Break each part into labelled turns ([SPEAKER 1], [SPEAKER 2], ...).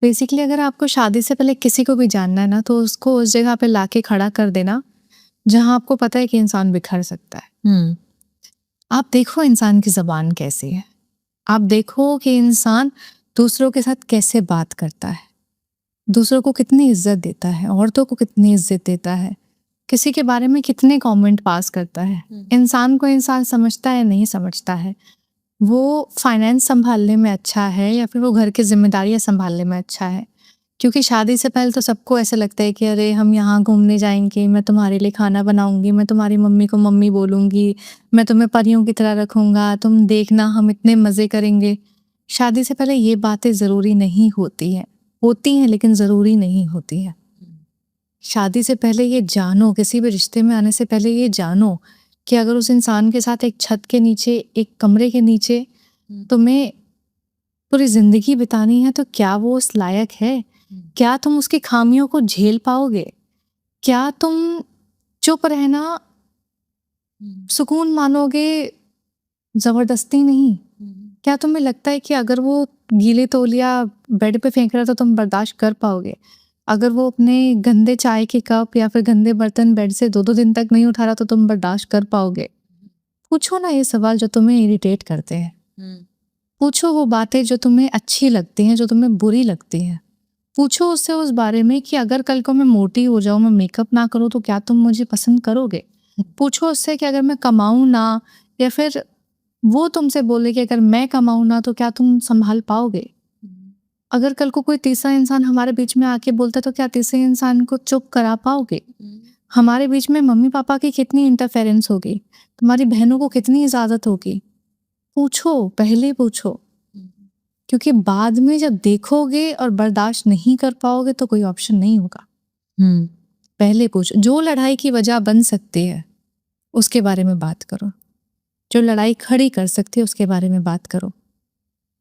[SPEAKER 1] Basically अगर आपको शादी से पहले किसी को भी जानना है ना, तो उसको उस जगह पे लाके खड़ा कर देना जहाँ आपको पता है कि इंसान बिखर सकता है। आप देखो इंसान की ज़बान कैसी है, आप देखो कि इंसान दूसरों के साथ कैसे बात करता है, दूसरों को कितनी इज्जत देता है, औरतों को कितनी इज्जत देता है, किसी के बारे में कितने कमेंट पास करता है। इंसान को इंसान समझता है नहीं समझता है, वो फाइनेंस संभालने में अच्छा है या फिर वो घर की जिम्मेदारियां संभालने में अच्छा है। क्योंकि शादी से पहले तो सबको ऐसा लगता है कि अरे हम यहाँ घूमने जाएंगे, मैं तुम्हारे लिए खाना बनाऊंगी, मैं तुम्हारी मम्मी को मम्मी बोलूंगी, मैं तुम्हें परियों की तरह रखूंगा, तुम देखना हम इतने मज़े करेंगे। शादी से पहले ये बातें ज़रूरी नहीं होती हैं, होती हैं लेकिन ज़रूरी नहीं होती है। शादी से पहले ये जानो, किसी भी रिश्ते में आने से पहले ये जानो कि अगर उस इंसान के साथ एक छत के नीचे, एक कमरे के नीचे तुम्हें पूरी जिंदगी बितानी है, तो क्या वो उस लायक है? क्या तुम उसकी खामियों को झेल पाओगे? क्या तुम चुप रहना सुकून मानोगे, जबरदस्ती नहीं? क्या तुम्हें लगता है कि अगर वो गीले तौलिया बेड पे फेंक रहा है तो तुम बर्दाश्त कर पाओगे? अगर वो अपने गंदे चाय के कप या फिर गंदे बर्तन बेड से 2-2 दिन तक नहीं उठा रहा तो तुम बर्दाश्त कर पाओगे? पूछो ना ये सवाल जो तुम्हें इरिटेट करते हैं। पूछो वो बातें जो तुम्हें अच्छी लगती हैं, जो तुम्हें बुरी लगती हैं। पूछो उससे उस बारे में कि अगर कल को मैं मोटी हो जाऊं, मैं मेकअप ना करूं, तो क्या तुम मुझे पसंद करोगे? पूछो उससे कि अगर मैं कमाऊं ना, या फिर वो तुमसे बोले कि अगर मैं कमाऊं ना, तो क्या तुम संभाल पाओगे? अगर कल को कोई तीसरा इंसान हमारे बीच में आके बोलता है, तो क्या तीसरे इंसान को चुप करा पाओगे? हमारे बीच में मम्मी पापा की कितनी इंटरफेरेंस होगी, तुम्हारी बहनों को कितनी इजाजत होगी? पूछो, पहले पूछो। क्योंकि बाद में जब देखोगे और बर्दाश्त नहीं कर पाओगे तो कोई ऑप्शन नहीं होगा। पहले पूछो। जो लड़ाई की वजह बन सकती है उसके बारे में बात करो, जो लड़ाई खड़ी कर सकती है उसके बारे में बात करो।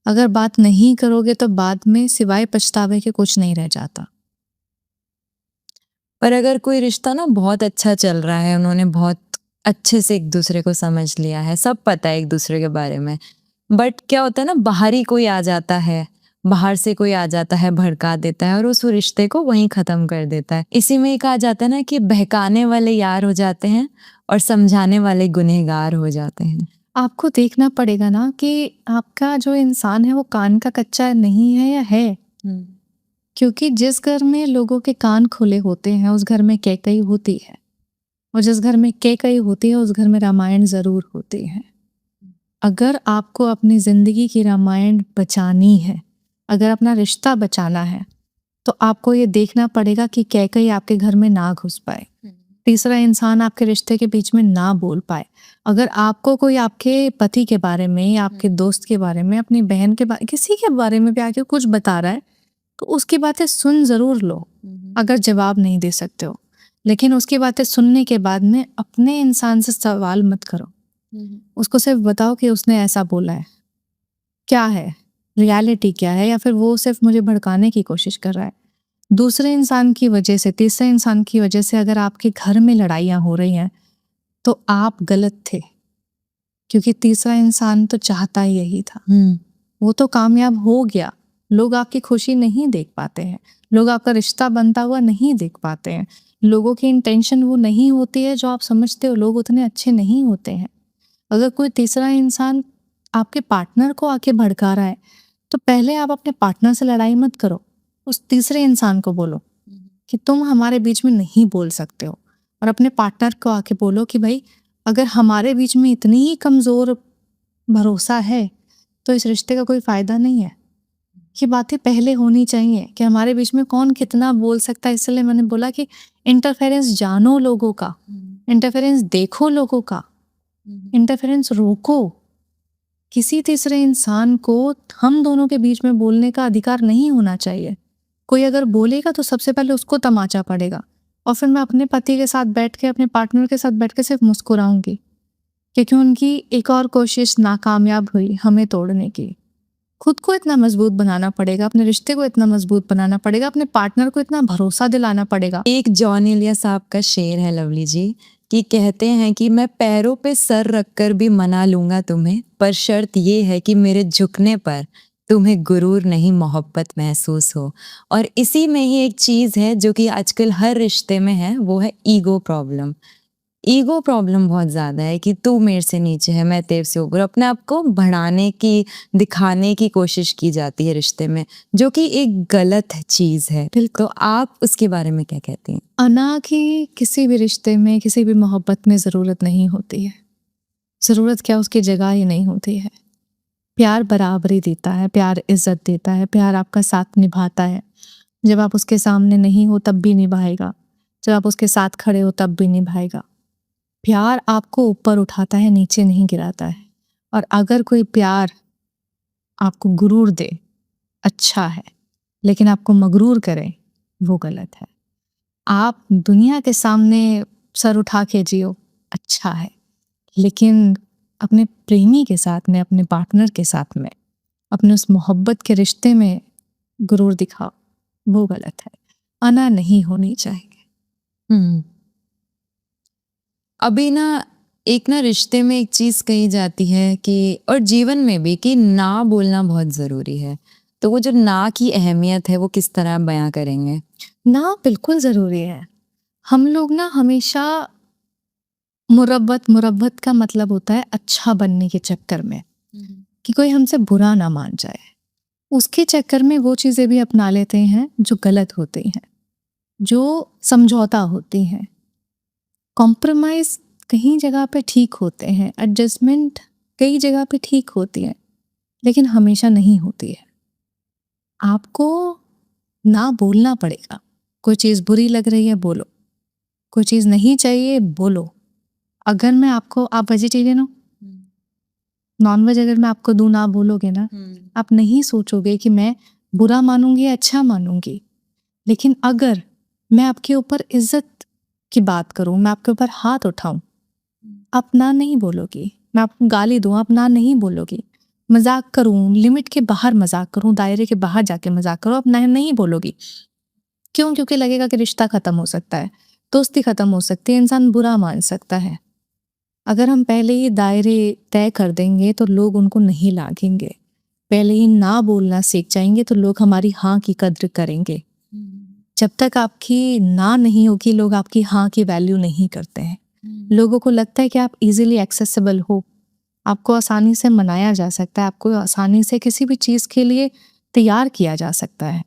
[SPEAKER 1] अगर बात नहीं करोगे तो बाद में सिवाय पछतावे के कुछ नहीं रह जाता।
[SPEAKER 2] पर अगर कोई रिश्ता ना बहुत अच्छा चल रहा है, उन्होंने बहुत अच्छे से एक दूसरे को समझ लिया है, सब पता है एक दूसरे के बारे में, बट क्या होता है ना, बाहरी कोई आ जाता है, बाहर से कोई आ जाता है, भड़का देता है और उस रिश्ते को वहीं खत्म कर देता है। इसी में कहा जाता है ना कि बहकाने वाले यार हो जाते हैं और समझाने वाले गुनहगार हो जाते हैं।
[SPEAKER 1] आपको देखना पड़ेगा ना कि आपका जो इंसान है वो कान का कच्चा नहीं है या है। क्योंकि जिस घर में लोगों के कान खुले होते हैं उस घर में कैकई होती है, और जिस घर में कैकई होती है उस घर में रामायण जरूर होती है। अगर आपको अपनी जिंदगी की रामायण बचानी है, अगर अपना रिश्ता बचाना है, तो आपको ये देखना पड़ेगा कि कैकई आपके घर में ना घुस पाए, तीसरा इंसान आपके रिश्ते के बीच में ना बोल पाए। अगर आपको कोई आपके पति के बारे में या आपके दोस्त के बारे में, अपनी बहन के बारे, किसी के बारे में भी आके कुछ बता रहा है, तो उसकी बातें सुन जरूर लो। अगर जवाब नहीं दे सकते हो, लेकिन उसकी बातें सुनने के बाद में अपने इंसान से सवाल मत करो। उसको सिर्फ बताओ कि उसने ऐसा बोला है, क्या है रियलिटी, क्या है, या फिर वो सिर्फ मुझे भड़काने की कोशिश कर रहा है। दूसरे इंसान की वजह से, तीसरे इंसान की वजह से अगर आपके घर में लड़ाइयाँ हो रही हैं तो आप गलत थे, क्योंकि तीसरा इंसान तो चाहता ही यही था। वो तो कामयाब हो गया। लोग आपकी खुशी नहीं देख पाते हैं, लोग आपका रिश्ता बनता हुआ नहीं देख पाते हैं, लोगों की इंटेंशन वो नहीं होती है जो आप समझते हो। लोग उतने अच्छे नहीं होते हैं। अगर कोई तीसरा इंसान आपके पार्टनर को आके भड़का रहा है, तो पहले आप अपने पार्टनर से लड़ाई मत करो, उस तीसरे इंसान को बोलो कि तुम हमारे बीच में नहीं बोल सकते हो, और अपने पार्टनर को आके बोलो कि भाई अगर हमारे बीच में इतनी ही कमज़ोर भरोसा है तो इस रिश्ते का कोई फ़ायदा नहीं है। ये बातें पहले होनी चाहिए कि हमारे बीच में कौन कितना बोल सकता है। इसलिए मैंने बोला कि इंटरफेरेंस जानो लोगों का, इंटरफेरेंस देखो लोगों का, इंटरफेरेंस रोको। किसी तीसरे इंसान को हम दोनों के बीच में बोलने का अधिकार नहीं होना चाहिए। कोई अगर बोलेगा तो सबसे पहले उसको तमाचा पड़ेगा, और फिर मैं अपने पति के साथ बैठ के, अपने पार्टनर के साथ बैठ के सिर्फ मुस्कुराऊंगी, क्योंकि उनकी एक और कोशिश नाकामयाब हुई हमें तोड़ने की। खुद को इतना मजबूत बनाना पड़ेगा, अपने रिश्ते को इतना मजबूत बनाना पड़ेगा, अपने पार्टनर को इतना भरोसा दिलाना पड़ेगा।
[SPEAKER 2] एक जॉन इलिया साहब का शेर है लवली जी, कि कहते हैं कि मैं पैरों पे सर रखकर भी मना लूंगा तुम्हें, पर शर्त ये है कि मेरे झुकने पर तुम्हें गुरूर नहीं मोहब्बत महसूस हो। और इसी में ही एक चीज़ है जो कि आजकल हर रिश्ते में है, वो है ईगो प्रॉब्लम। ईगो प्रॉब्लम बहुत ज़्यादा है कि तू मेरे से नीचे है, मैं तेरे से ऊपर। अपने आप को बढ़ाने की, दिखाने की कोशिश की जाती है रिश्ते में, जो कि एक गलत चीज़ है। तो आप उसके बारे में क्या कहती हैं?
[SPEAKER 1] अना की किसी भी रिश्ते में, किसी भी मोहब्बत में ज़रूरत नहीं होती है। ज़रूरत क्या, उसकी जगह ही नहीं होती है। प्यार बराबरी देता है, प्यार इज्जत देता है, प्यार आपका साथ निभाता है। जब आप उसके सामने नहीं हो तब भी निभाएगा, जब आप उसके साथ खड़े हो तब भी निभाएगा। प्यार आपको ऊपर उठाता है, नीचे नहीं गिराता है। और अगर कोई प्यार आपको गुरूर दे, अच्छा है, लेकिन आपको मगरूर करे, वो गलत है। आप दुनिया के सामने सर उठा के जियो, अच्छा है, लेकिन अपने प्रेमी के साथ में, अपने पार्टनर के साथ में, अपने उस मोहब्बत के रिश्ते में गुरूर दिखाओ, वो गलत है। अना नहीं होनी चाहिए।
[SPEAKER 2] अभी ना एक ना रिश्ते में एक चीज़ कही जाती है कि, और जीवन में भी, कि ना बोलना बहुत ज़रूरी है। तो वो जो ना की अहमियत है वो किस तरह बयां करेंगे?
[SPEAKER 1] ना बिल्कुल ज़रूरी है। हम लोग ना हमेशा मुरब्बत का मतलब होता है अच्छा बनने के चक्कर में, कि कोई हमसे बुरा ना मान जाए, उसके चक्कर में वो चीज़ें भी अपना लेते हैं जो गलत होती हैं, जो समझौता होती हैं। कॉम्प्रोमाइज़ कहीं जगह पे ठीक होते हैं, एडजस्टमेंट कई जगह पे ठीक होती है, लेकिन हमेशा नहीं होती है। आपको ना बोलना पड़ेगा। कोई चीज़ बुरी लग रही है, बोलो। कोई चीज़ नहीं चाहिए, बोलो। अगर मैं आपको, आप वेजिटेरियन हो, नॉनवेज अगर मैं आपको दूं, ना बोलोगे ना, आप नहीं सोचोगे कि मैं बुरा मानूंगी या अच्छा मानूंगी। लेकिन अगर मैं आपके ऊपर इज्जत की बात करूं, मैं आपके ऊपर हाथ उठाऊं, आप ना नहीं बोलोगी। मैं आपको गाली दूं, आप ना नहीं बोलोगी। मजाक करूं, लिमिट के बाहर मजाक करूं, दायरे के बाहर जाके मजाक करूं, आप ना नहीं बोलोगी। क्यों? क्योंकि लगेगा कि रिश्ता खत्म हो सकता है, दोस्ती खत्म हो सकती है, इंसान बुरा मान सकता है। अगर हम पहले ही दायरे तय कर देंगे तो लोग उनको नहीं लागेंगे। पहले ही ना बोलना सीख जाएंगे तो लोग हमारी हाँ की कद्र करेंगे। जब तक आपकी ना नहीं होगी, लोग आपकी हाँ की वैल्यू नहीं करते हैं। लोगों को लगता है कि आप इजीली एक्सेसिबल हो, आपको आसानी से मनाया जा सकता है, आपको आसानी से किसी भी चीज़ के लिए तैयार किया जा सकता है।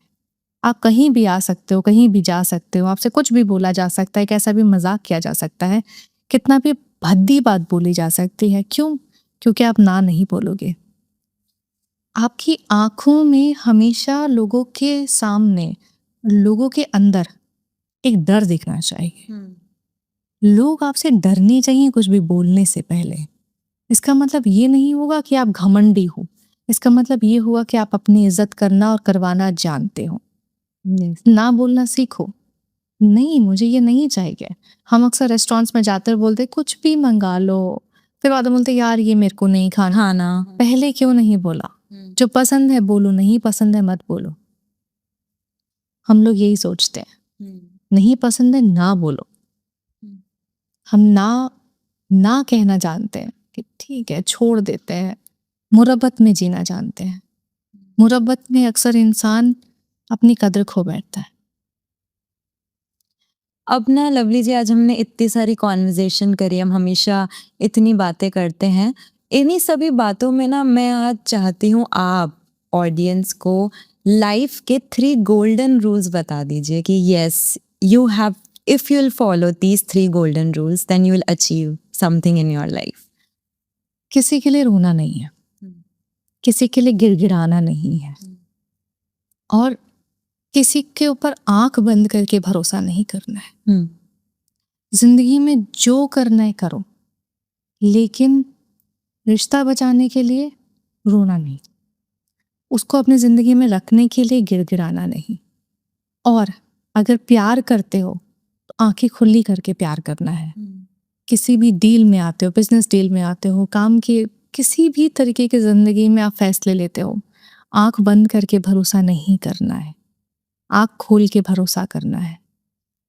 [SPEAKER 1] आप कहीं भी आ सकते हो, कहीं भी जा सकते हो, आपसे कुछ भी बोला जा सकता है, कैसा भी मजाक किया जा सकता है, कितना भी भद्दी बात बोली जा सकती है। क्यों? क्योंकि आप ना नहीं बोलोगे। आपकी आंखों में हमेशा लोगों के सामने, लोगों के अंदर एक डर दिखना चाहिए। लोग आपसे डरने चाहिए कुछ भी बोलने से पहले। इसका मतलब ये नहीं होगा कि आप घमंडी हो, इसका मतलब ये हुआ कि आप अपनी इज्जत करना और करवाना जानते हो। ना बोलना सीखो। नहीं, मुझे ये नहीं चाहिए। हम अक्सर रेस्टोरेंट्स में जाते हैं, बोलते कुछ भी मंगा लो, फिर बाद में बोलते यार ये मेरे को नहीं खाना। पहले क्यों नहीं बोला? जो पसंद है बोलो, नहीं पसंद है मत बोलो। हम लोग यही सोचते हैं, नहीं पसंद है ना बोलो। हम ना कहना जानते हैं कि ठीक है, छोड़ देते हैं। मुरब्बत में जीना जानते हैं। मुरब्बत में अक्सर इंसान अपनी कद्र खो बैठता है।
[SPEAKER 2] अब ना लवली जी, आज हमने इतनी सारी कॉन्वर्जेशन करी, हम हमेशा इतनी बातें करते हैं। इन्हीं सभी बातों में ना मैं आज चाहती हूँ आप ऑडियंस को लाइफ के 3 गोल्डन रूल्स बता दीजिए कि yes, you have, if you will follow these 3 golden rules then you will achieve something in your life.
[SPEAKER 1] किसी के लिए रोना नहीं है, किसी के लिए गिड़गिड़ाना नहीं है, और किसी के ऊपर आंख बंद करके भरोसा नहीं करना है। जिंदगी में जो करना है करो, लेकिन रिश्ता बचाने के लिए रोना नहीं, उसको अपनी जिंदगी में रखने के लिए गिड़गिड़ाना नहीं। और अगर प्यार करते हो तो आंखें खुली करके प्यार करना है। किसी भी डील में आते हो, बिजनेस डील में आते हो, काम की किसी भी तरीके की जिंदगी में आप फैसले लेते हो, आंख बंद करके भरोसा नहीं करना है, आंख खोल के भरोसा करना है।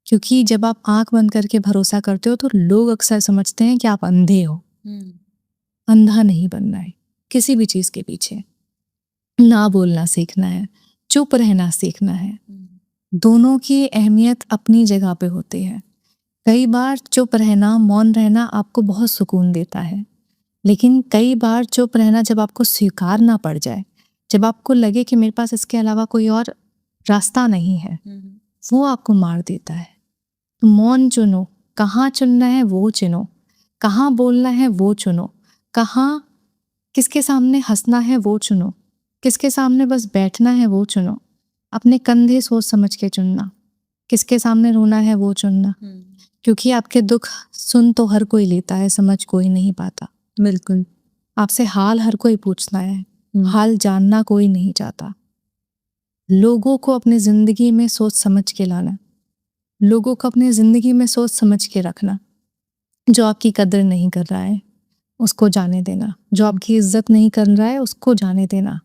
[SPEAKER 1] क्योंकि जब आप आंख बंद करके भरोसा करते हो तो लोग अक्सर समझते हैं कि आप अंधे हो। अंधा नहीं बनना है किसी भी चीज के पीछे। ना बोलना सीखना है, चुप रहना सीखना है। दोनों की अहमियत अपनी जगह पे होती है। कई बार चुप रहना, मौन रहना आपको बहुत सुकून देता है, लेकिन कई बार चुप रहना जब आपको स्वीकारना पड़ जाए, जब आपको लगे कि मेरे पास इसके अलावा कोई और रास्ता नहीं है, वो आपको मार देता है। तो मौन चुनो, कहाँ चुनना है वो चुनो, कहाँ बोलना है वो चुनो, कहाँ किसके सामने हंसना है वो चुनो, किसके सामने बस बैठना है वो चुनो। अपने कंधे सोच समझ के चुनना, किसके सामने रोना है वो चुनना, क्योंकि आपके दुख सुन तो हर कोई लेता है, समझ कोई नहीं पाता।
[SPEAKER 2] बिल्कुल।
[SPEAKER 1] आपसे हाल हर कोई पूछता है, हाल जानना कोई नहीं चाहता। लोगों को अपनी जिंदगी में सोच समझ के लाना, लोगों को अपनी जिंदगी में सोच समझ के रखना। जो आपकी कदर नहीं कर रहा है उसको जाने देना, जो आपकी इज्जत नहीं कर रहा है उसको जाने देना।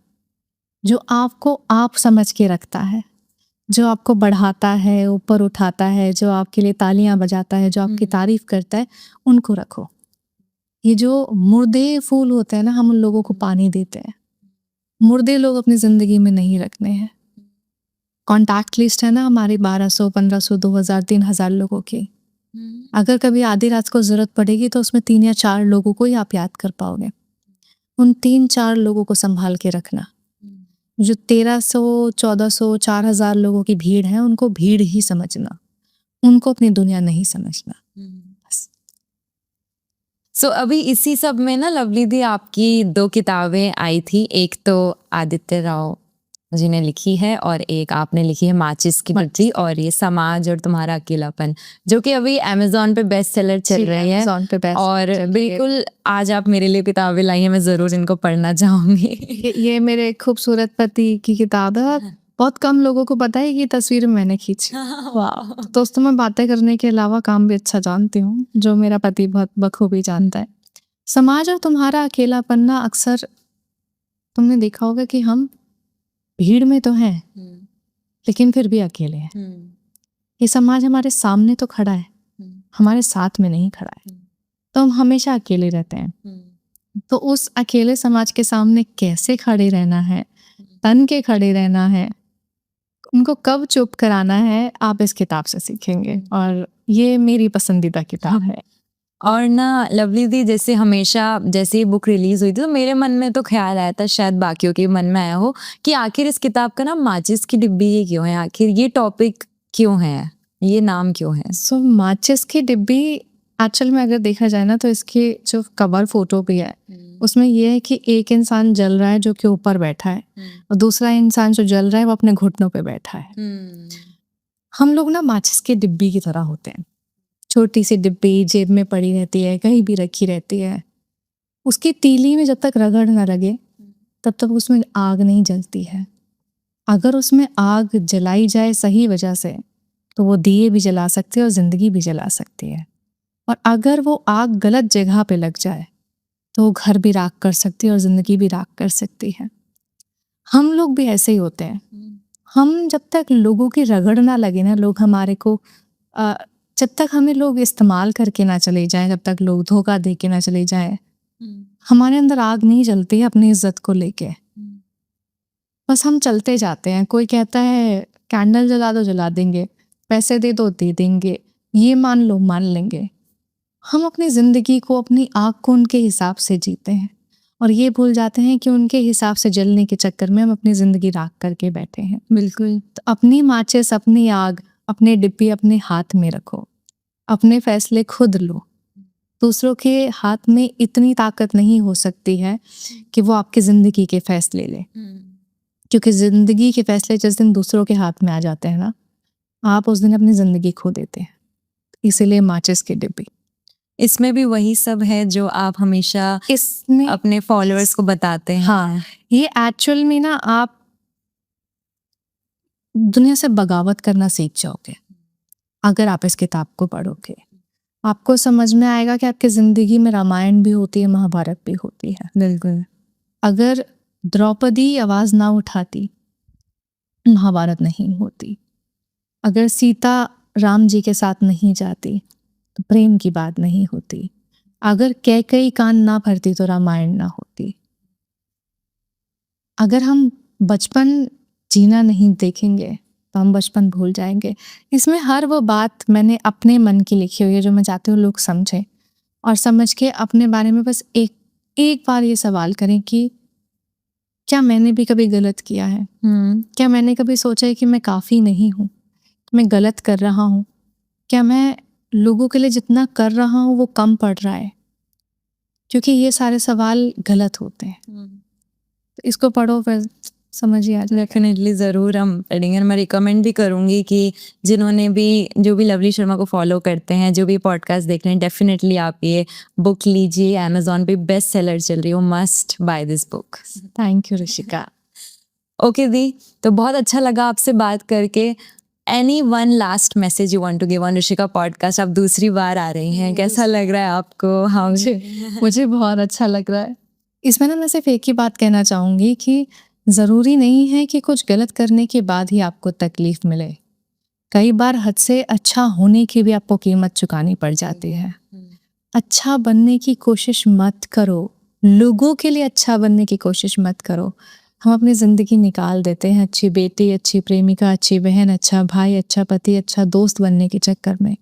[SPEAKER 1] जो आपको आप समझ के रखता है, जो आपको बढ़ाता है, ऊपर उठाता है, जो आपके लिए तालियां बजाता है, जो आपकी तारीफ करता है, उनको रखो। ये जो मुर्दे फूल होते हैं ना, हम उन लोगों को पानी देते हैं। मुर्दे लोग अपनी जिंदगी में नहीं रखने हैं। कॉन्टैक्ट लिस्ट है ना हमारी 1200, 1500, 2000, 3000 लोगों की। अगर कभी आधी रात को जरूरत पड़ेगी तो उसमें 3 या 4 लोगों को ही आप याद कर पाओगे। उन 3-4 लोगों को संभाल के रखना। जो 1300, 1400, 4000 लोगों की भीड़ है, उनको भीड़ ही समझना, उनको अपनी दुनिया नहीं समझना।
[SPEAKER 2] सो अभी इसी सब में ना लवली दी आपकी 2 किताबें आई थी। एक तो आदित्य राव जी ने लिखी है और एक आपने लिखी है माचिस की पट्टी, और ये समाज और तुम्हारा अकेलापन, जो कि अभी अमेज़न पे बेस्ट सेलर चल रही है।
[SPEAKER 1] Amazon पे best
[SPEAKER 2] और
[SPEAKER 1] seller चल रही है।
[SPEAKER 2] बिल्कुल आज आप मेरे लिए किताबें लाई हैं, मैं ज़रूर इनको पढ़ना चाहूँगी।
[SPEAKER 1] ये मेरे खूबसूरत पति की किताब है। बहुत कम लोगों को पता है कि ये तस्वीर मैंने खींची।
[SPEAKER 2] वाह।
[SPEAKER 1] दोस्तों, मैं बातें करने के अलावा काम भी अच्छा जानती हूँ, जो मेरा पति बहुत बखूबी जानता है। समाज और तुम्हारा अकेलापन ना, अक्सर तुमने देखा होगा कि हम भीड़ में तो हैं लेकिन फिर भी अकेले हैं। ये समाज हमारे सामने तो खड़ा है, हमारे साथ में नहीं खड़ा है, तो हम हमेशा अकेले रहते हैं। तो उस अकेले समाज के सामने कैसे खड़े रहना है, तन के खड़े रहना है, उनको कब चुप कराना है, आप इस किताब से सीखेंगे। और ये मेरी पसंदीदा किताब है।
[SPEAKER 2] और ना लवली दी, जैसे हमेशा जैसे ये बुक रिलीज हुई थी तो मेरे मन में तो ख्याल आया था, शायद बाकियों के मन में आया हो, कि आखिर इस किताब का नाम माचिस की डिब्बी ही क्यों है, आखिर ये टॉपिक क्यों है, ये नाम क्यों है?
[SPEAKER 1] सो माचिस की डिब्बी एक्चुअल में अगर देखा जाए ना, तो इसकी जो कवर फोटो भी है उसमें ये है कि एक इंसान जल रहा है जो कि ऊपर बैठा है, और दूसरा इंसान जो जल रहा है वो अपने घुटनों पे बैठा है। हम लोग ना माचिस की डिब्बी की तरह होते हैं। छोटी सी डिब्बी जेब में पड़ी रहती है, कहीं भी रखी रहती है। उसकी तीली में जब तक रगड़ ना लगे तब तक उसमें आग नहीं जलती है। अगर उसमें आग जलाई जाए सही वजह से तो वो दिए भी जला सकती है और ज़िंदगी भी जला सकती है। और अगर वो आग गलत जगह पे लग जाए तो वो घर भी राख कर सकती है और ज़िंदगी भी राख कर सकती है। हम लोग भी ऐसे ही होते हैं। हम जब तक लोगों की रगड़ ना लगे ना, लोग हमारे को जब तक हमें लोग इस्तेमाल करके ना चले जाएं, जब तक लोग धोखा दे के ना चले जाएं, हमारे अंदर आग नहीं जलती है अपनी इज्जत को लेके। बस हम चलते जाते हैं। कोई कहता है कैंडल जला दो, जला देंगे, पैसे दे दो, दे देंगे, ये मान लो, मान लेंगे। हम अपनी ज़िंदगी को, अपनी आग को उनके हिसाब से जीते हैं और ये भूल जाते हैं कि उनके हिसाब से जलने के चक्कर में हम अपनी ज़िंदगी राख करके बैठे हैं।
[SPEAKER 2] बिल्कुल।
[SPEAKER 1] तो अपनी माचिस, अपनी आग, अपने डिब्बी अपने हाथ में रखो, अपने फैसले खुद लो। दूसरों के हाथ में इतनी ताकत नहीं हो सकती है कि वो आपकी ज़िंदगी के फैसले ले, क्योंकि ज़िंदगी के फैसले जिस दिन दूसरों के हाथ में आ जाते हैं ना, आप उस दिन अपनी ज़िंदगी खो देते हैं। इसीलिए माचिस की डिब्बी।
[SPEAKER 2] इसमें भी वही सब है जो आप हमेशा
[SPEAKER 1] इसमें
[SPEAKER 2] अपने फॉलोअर्स को बताते हैं।
[SPEAKER 1] हाँ, ये एक्चुअल में ना आप दुनिया से बगावत करना सीख जाओगे अगर आप इस किताब को पढ़ोगे। आपको समझ में आएगा कि आपकी ज़िंदगी में रामायण भी होती है, महाभारत भी होती है।
[SPEAKER 2] बिल्कुल।
[SPEAKER 1] अगर द्रौपदी आवाज़ ना उठाती, महाभारत नहीं होती। अगर सीता राम जी के साथ नहीं जाती तो प्रेम की बात नहीं होती। अगर कैकेयी कान ना भरती तो रामायण ना होती। अगर हम बचपन जीना नहीं देखेंगे तो हम बचपन भूल जाएंगे। इसमें हर वो बात मैंने अपने मन की लिखी हुई है जो मैं चाहती हूँ लोग समझें, और समझ के अपने बारे में बस एक बार ये सवाल करें कि क्या मैंने भी कभी गलत किया है? क्या मैंने कभी सोचा है कि मैं काफ़ी नहीं हूँ, मैं गलत कर रहा हूँ? क्या मैं लोगों के लिए जितना कर रहा हूँ वो कम पड़ रहा है? क्योंकि ये सारे सवाल गलत होते हैं। तो इसको पढ़ो, फिर समझ ही आ जाए।
[SPEAKER 2] डेफिनेटली ज़रूर हम पढ़ेंगे। मैं रिकमेंड भी करूँगी कि जिन्होंने भी जो भी लवली शर्मा को फॉलो करते हैं, जो भी पॉडकास्ट देख रहे हैं, डेफिनेटली आप ये बुक लीजिए। अमेजोन पे बेस्ट सेलर चल रही है, must buy this book.
[SPEAKER 1] Thank you Rishika.
[SPEAKER 2] Okay दी, तो बहुत अच्छा लगा आपसे बात करके। Any one last message you want to give on Rishika podcast? आप दूसरी बार आ रही हैं, कैसा लग रहा है आपको? हाँ,
[SPEAKER 1] मुझे बहुत अच्छा लग रहा है। इसमें ना मैं सिर्फ एक ही बात कहना चाहूँगी कि ज़रूरी नहीं है कि कुछ गलत करने के बाद ही आपको तकलीफ़ मिले। कई बार हद से अच्छा होने की भी आपको कीमत चुकानी पड़ जाती है। अच्छा बनने की कोशिश मत करो, लोगों के लिए अच्छा बनने की कोशिश मत करो। हम अपनी ज़िंदगी निकाल देते हैं अच्छी बेटी, अच्छी प्रेमिका, अच्छी बहन, अच्छा भाई, अच्छा पति, अच्छा दोस्त बनने के चक्कर में।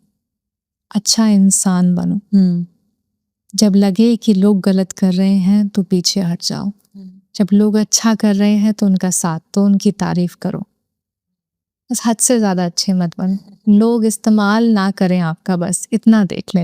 [SPEAKER 1] अच्छा इंसान बनो। जब लगे कि लोग गलत कर रहे हैं तो पीछे हट जाओ। जब लोग अच्छा कर रहे हैं तो उनका साथ दो, उनकी तारीफ करो। बस हद से ज़्यादा अच्छे मत बनो। लोग इस्तेमाल ना करें आपका, बस इतना देख लें।